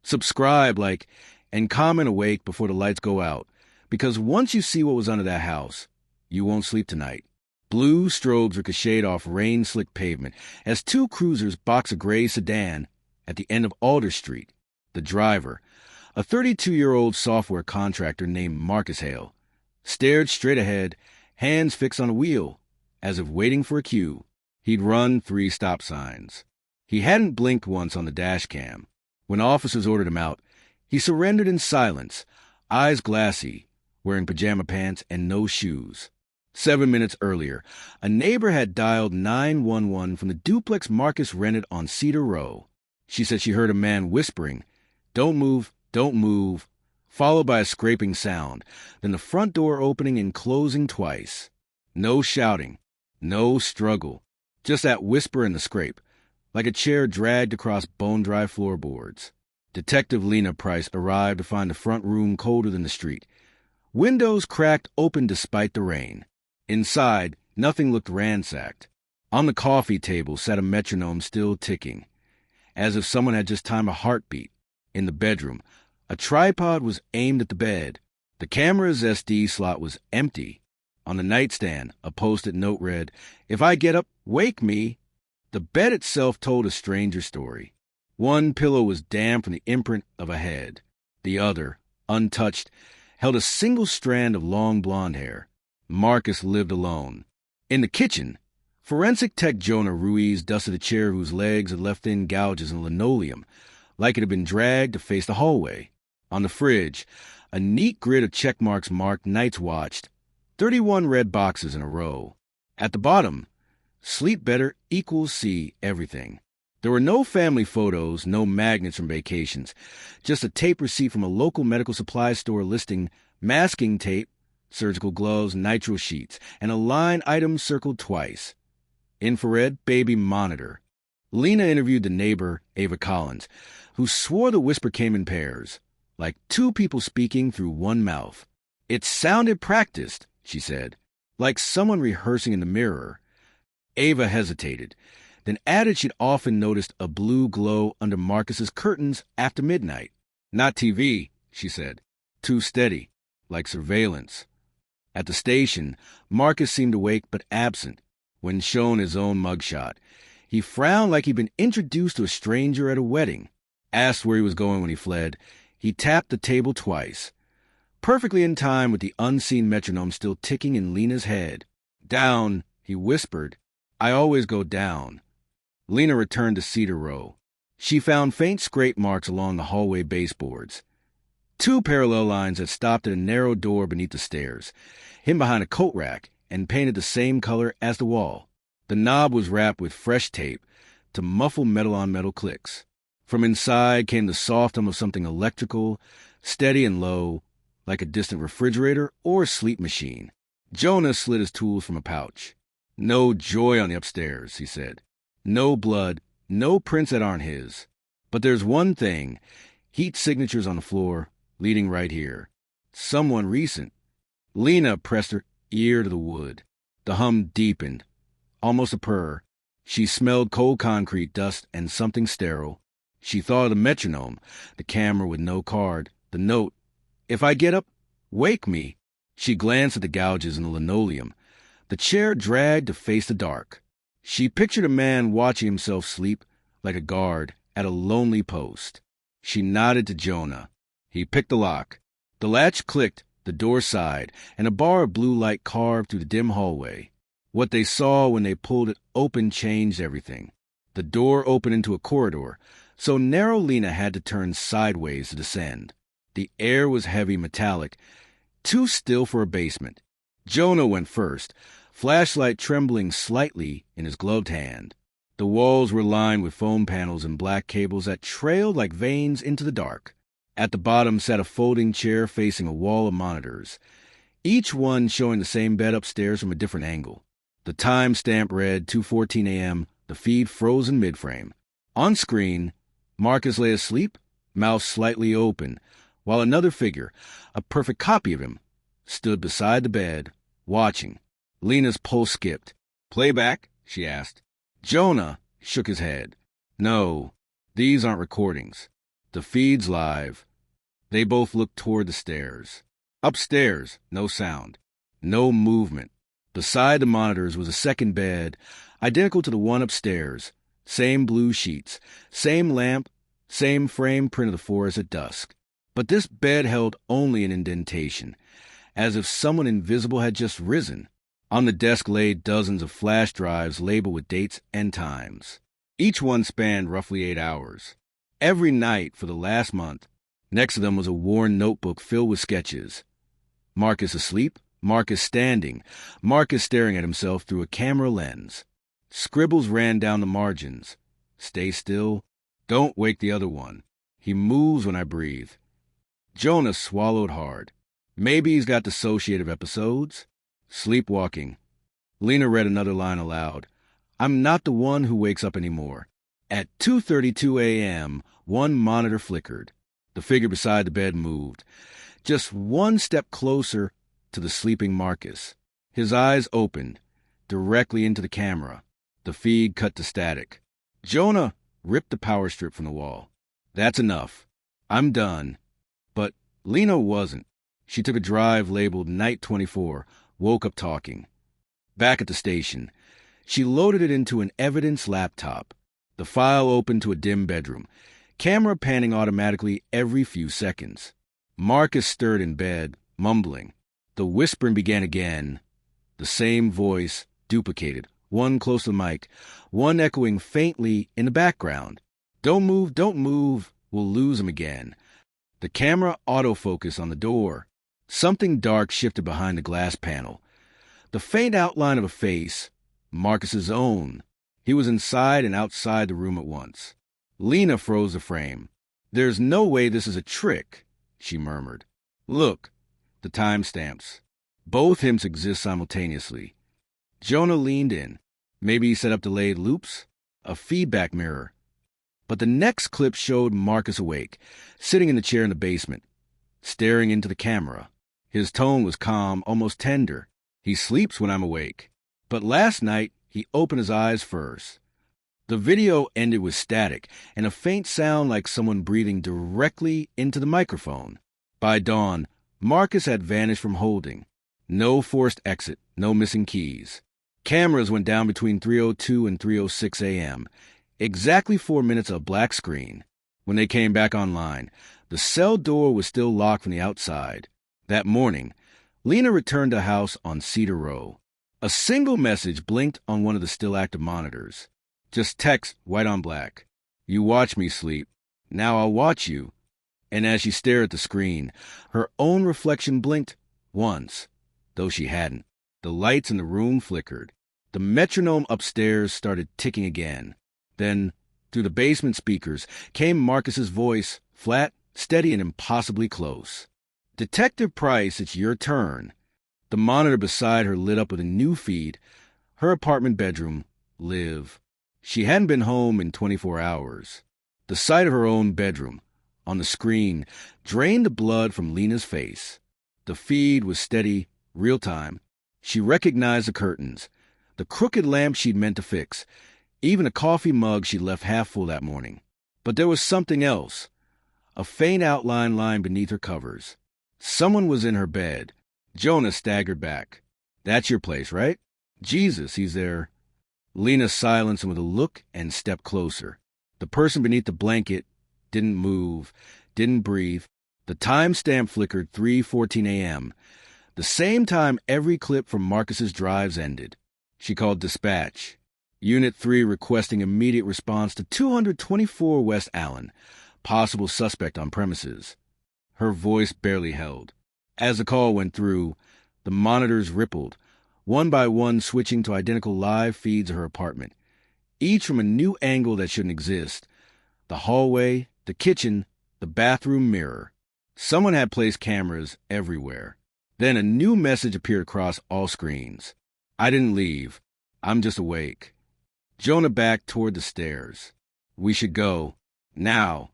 Subscribe, and comment awake before the lights go out, because once you see what was under that house, you won't sleep tonight. Blue strobes ricocheted off rain-slicked pavement as two cruisers box a gray sedan at the end of Alder Street. The driver, a 32-year-old software contractor named Marcus Hale, stared straight ahead, hands fixed on a wheel, as if waiting for a cue. He'd run 3 stop signs. He hadn't blinked once on the dash cam. When officers ordered him out, he surrendered in silence, eyes glassy, wearing pajama pants and no shoes. 7 minutes earlier, a neighbor had dialed 911 from the duplex Marcus rented on Cedar Row. She said she heard a man whispering, "Don't move, don't move," followed by a scraping sound, then the front door opening and closing twice. No shouting, no struggle, just that whisper and the scrape, like a chair dragged across bone-dry floorboards. Detective Lena Price arrived to find the front room colder than the street. Windows cracked open despite the rain. Inside, nothing looked ransacked. On the coffee table sat a metronome still ticking, as if someone had just timed a heartbeat. In the bedroom, a tripod was aimed at the bed. The camera's SD slot was empty. On the nightstand, a post-it note read, "If I get up, wake me." The bed itself told a stranger story. One pillow was damp from the imprint of a head. The other, untouched, held a single strand of long blonde hair. Marcus lived alone. In the kitchen, forensic tech Jonah Ruiz dusted a chair whose legs had left thin gouges in linoleum, like it had been dragged to face the hallway. On the fridge, a neat grid of check marks marked nights watched, 31 red boxes in a row. At the bottom, sleep better equals see everything. There were no family photos, no magnets from vacations, just a tape receipt from a local medical supply store listing masking tape, surgical gloves, nitro sheets, and a line item circled twice. Infrared baby monitor. Lena interviewed the neighbor, Ava Collins, who swore the whisper came in pairs, like two people speaking through one mouth. "It sounded practiced," she said, like someone rehearsing in the mirror. Ava hesitated, then added she'd often noticed a blue glow under Marcus's curtains after midnight. "Not TV," she said. "Too steady, like surveillance." At the station, Marcus seemed awake but absent. When shown his own mugshot, he frowned like he'd been introduced to a stranger at a wedding. Asked where he was going when he fled, he tapped the table twice, perfectly in time with the unseen metronome still ticking in Lena's head. "Down," he whispered. "I always go down." Lena returned to Cedar Row. She found faint scrape marks along the hallway baseboards. 2 parallel lines had stopped at a narrow door beneath the stairs, hidden behind a coat rack, and painted the same color as the wall. The knob was wrapped with fresh tape to muffle metal-on-metal clicks. From inside came the soft hum of something electrical, steady and low, like a distant refrigerator or sleep machine. Jonah slid his tools from a pouch. "No joy on the upstairs," he said. "No blood, no prints that aren't his. But there's one thing, heat signatures on the floor, leading right here. Someone recent." Lena pressed her ear to the wood. The hum deepened, almost a purr. She smelled cold concrete, dust, and something sterile. She thought of the metronome, the camera with no card, the note, "If I get up, wake me." She glanced at the gouges in the linoleum. The chair dragged to face the dark. She pictured a man watching himself sleep, like a guard, at a lonely post. She nodded to Jonah. He picked the lock. The latch clicked, the door sighed, and a bar of blue light carved through the dim hallway. What they saw when they pulled it open changed everything. The door opened into a corridor, so narrow Lena had to turn sideways to descend. The air was heavy, metallic, too still for a basement. Jonah went first, flashlight trembling slightly in his gloved hand. The walls were lined with foam panels and black cables that trailed like veins into the dark. At the bottom sat a folding chair facing a wall of monitors, each one showing the same bed upstairs from a different angle. The time stamp read 2:14 a.m., the feed frozen mid-frame. On screen, Marcus lay asleep, mouth slightly open, while another figure, a perfect copy of him, stood beside the bed, watching. Lena's pulse skipped. "Playback?" she asked. Jonah shook his head. "No, these aren't recordings. The feed's live. They both looked toward the stairs. Upstairs, no sound. No movement. Beside the monitors was a second bed, identical to the one upstairs. Same blue sheets, same lamp, same frame print of the forest at dusk. But this bed held only an indentation, as if someone invisible had just risen. On the desk lay dozens of flash drives labeled with dates and times. Each one spanned roughly 8 hours. Every night for the last month. Next to them was a worn notebook filled with sketches. Marcus asleep, Marcus standing, Marcus staring at himself through a camera lens. Scribbles ran down the margins. Stay still. Don't wake the other one. He moves when I breathe. Jonah swallowed hard. Maybe he's got dissociative episodes. Sleepwalking. Lena read another line aloud. I'm not the one who wakes up anymore. At 2:32 a.m., one monitor flickered. The figure beside the bed moved. Just one step closer to the sleeping Marcus. His eyes opened, directly into the camera. The feed cut to static. Jonah ripped the power strip from the wall. That's enough. I'm done. But Lena wasn't. She took a drive labeled Night 24, woke up talking. Back at the station, she loaded it into an evidence laptop. The file opened to a dim bedroom, camera panning automatically every few seconds. Marcus stirred in bed, mumbling. The whispering began again. The same voice, duplicated, one close to the mic, one echoing faintly in the background. Don't move, we'll lose him again. The camera autofocused on the door. Something dark shifted behind the glass panel. The faint outline of a face, Marcus's own. He was inside and outside the room at once. Lena froze the frame. There's no way this is a trick, she murmured. Look, the timestamps. Both hints exist simultaneously. Jonah leaned in. Maybe he set up delayed loops? A feedback mirror. But the next clip showed Marcus awake, sitting in the chair in the basement, staring into the camera. His tone was calm, almost tender. He sleeps when I'm awake. But last night, he opened his eyes first. The video ended with static and a faint sound like someone breathing directly into the microphone. By dawn, Marcus had vanished from holding. No forced exit, no missing keys. Cameras went down between 3:02 and 3:06 a.m. Exactly 4 minutes of black screen. When they came back online, the cell door was still locked from the outside. That morning, Lena returned to the house on Cedar Row. A single message blinked on one of the still active monitors. Just text, white on black. You watch me sleep. Now I'll watch you. And as she stared at the screen, her own reflection blinked once, though she hadn't. The lights in the room flickered. The metronome upstairs started ticking again. Then, through the basement speakers, came Marcus's voice, flat, steady, and impossibly close. Detective Price, it's your turn. The monitor beside her lit up with a new feed. Her apartment bedroom, Live. She hadn't been home in 24 hours. The sight of her own bedroom, on the screen, drained the blood from Lena's face. The feed was steady, real-time. She recognized the curtains, the crooked lamp she'd meant to fix, even a coffee mug she'd left half full that morning. But there was something else, a faint outline lying beneath her covers. Someone was in her bed. Jonah staggered back. That's your place, right? Jesus, he's there. Lena silenced him with a look and stepped closer. The person beneath the blanket didn't move, didn't breathe. The timestamp flickered 3:14 a.m., the same time every clip from Marcus's drives ended. She called dispatch. Unit 3 requesting immediate response to 224 West Allen, possible suspect on premises. Her voice barely held. As the call went through, the monitors rippled, one by one switching to identical live feeds of her apartment, each from a new angle that shouldn't exist. The hallway, the kitchen, the bathroom mirror. Someone had placed cameras everywhere. Then a new message appeared across all screens. I didn't leave. I'm just awake. Jonah backed toward the stairs. We should go. Now.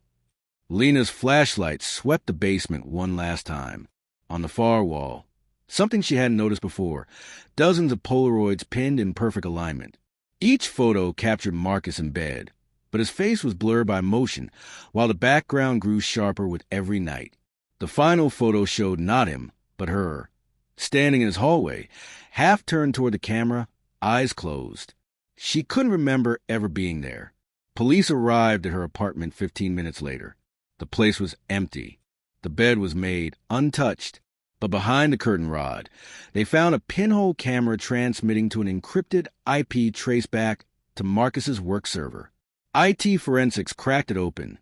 Lena's flashlight swept the basement one last time. On the far wall, something she hadn't noticed before, dozens of Polaroids pinned in perfect alignment. Each photo captured Marcus in bed, but his face was blurred by motion, while the background grew sharper with every night. The final photo showed not him, but her, standing in his hallway, half turned toward the camera, eyes closed. She couldn't remember ever being there. Police arrived at her apartment 15 minutes later. The place was empty. The bed was made untouched, but behind the curtain rod, they found a pinhole camera transmitting to an encrypted IP traceback to Marcus's work server. IT forensics cracked it open.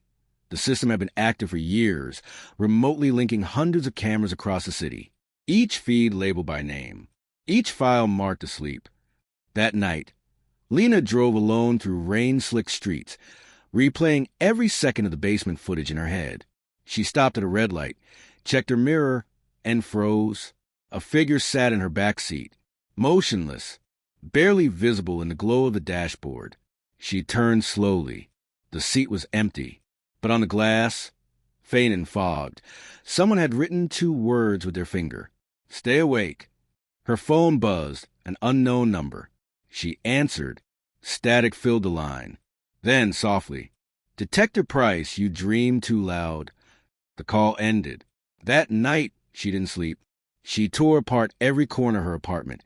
The system had been active for years, remotely linking hundreds of cameras across the city, each feed labeled by name, each file marked asleep. That night, Lena drove alone through rain-slicked streets, replaying every second of the basement footage in her head. She stopped at a red light, checked her mirror, and froze. A figure sat in her back seat, motionless, barely visible in the glow of the dashboard. She turned slowly. The seat was empty, but on the glass, faint and fogged, someone had written 2 words with their finger. "Stay awake." Her phone buzzed, an unknown number. She answered. Static filled the line. Then, softly, "Detective Price, you dreamed too loud." The call ended. That night, she didn't sleep. She tore apart every corner of her apartment,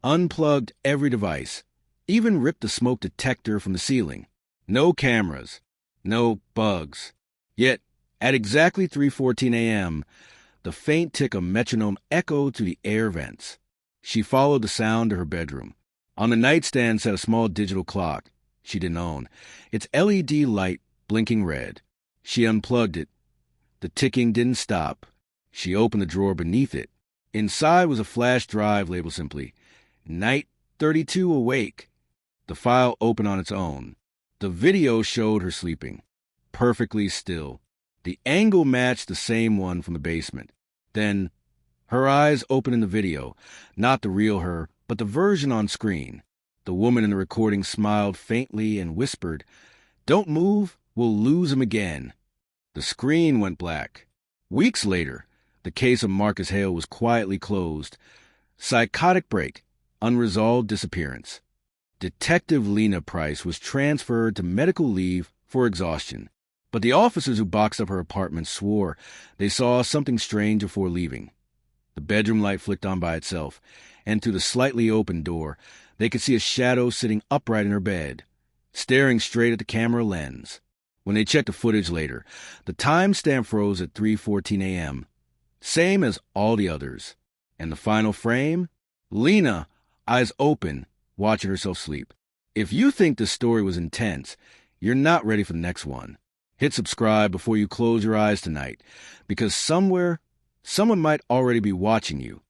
unplugged every device, even ripped the smoke detector from the ceiling. No cameras, no bugs. Yet, at exactly 3:14 a.m., the faint tick of metronome echoed through the air vents. She followed the sound to her bedroom. On the nightstand sat a small digital clock she didn't own, its LED light blinking red. She unplugged it. The ticking didn't stop. She opened the drawer beneath it. Inside was a flash drive labeled simply, "Night 32 awake." The file opened on its own. The video showed her sleeping, perfectly still. The angle matched the same one from the basement. Then, her eyes opened in the video, not the real her, but the version on screen. The woman in the recording smiled faintly and whispered, "Don't move, we'll lose him again." The screen went black. Weeks later, the case of Marcus Hale was quietly closed. Psychotic break, unresolved disappearance. Detective Lena Price was transferred to medical leave for exhaustion. But the officers who boxed up her apartment swore they saw something strange before leaving. The bedroom light flicked on by itself, and through the slightly open door, they could see a shadow sitting upright in her bed, staring straight at the camera lens. When they checked the footage later, the timestamp froze at 3:14 a.m., same as all the others. And the final frame? Lena, eyes open, watching herself sleep. If you think this story was intense, you're not ready for the next one. Hit subscribe before you close your eyes tonight, because somewhere, someone might already be watching you.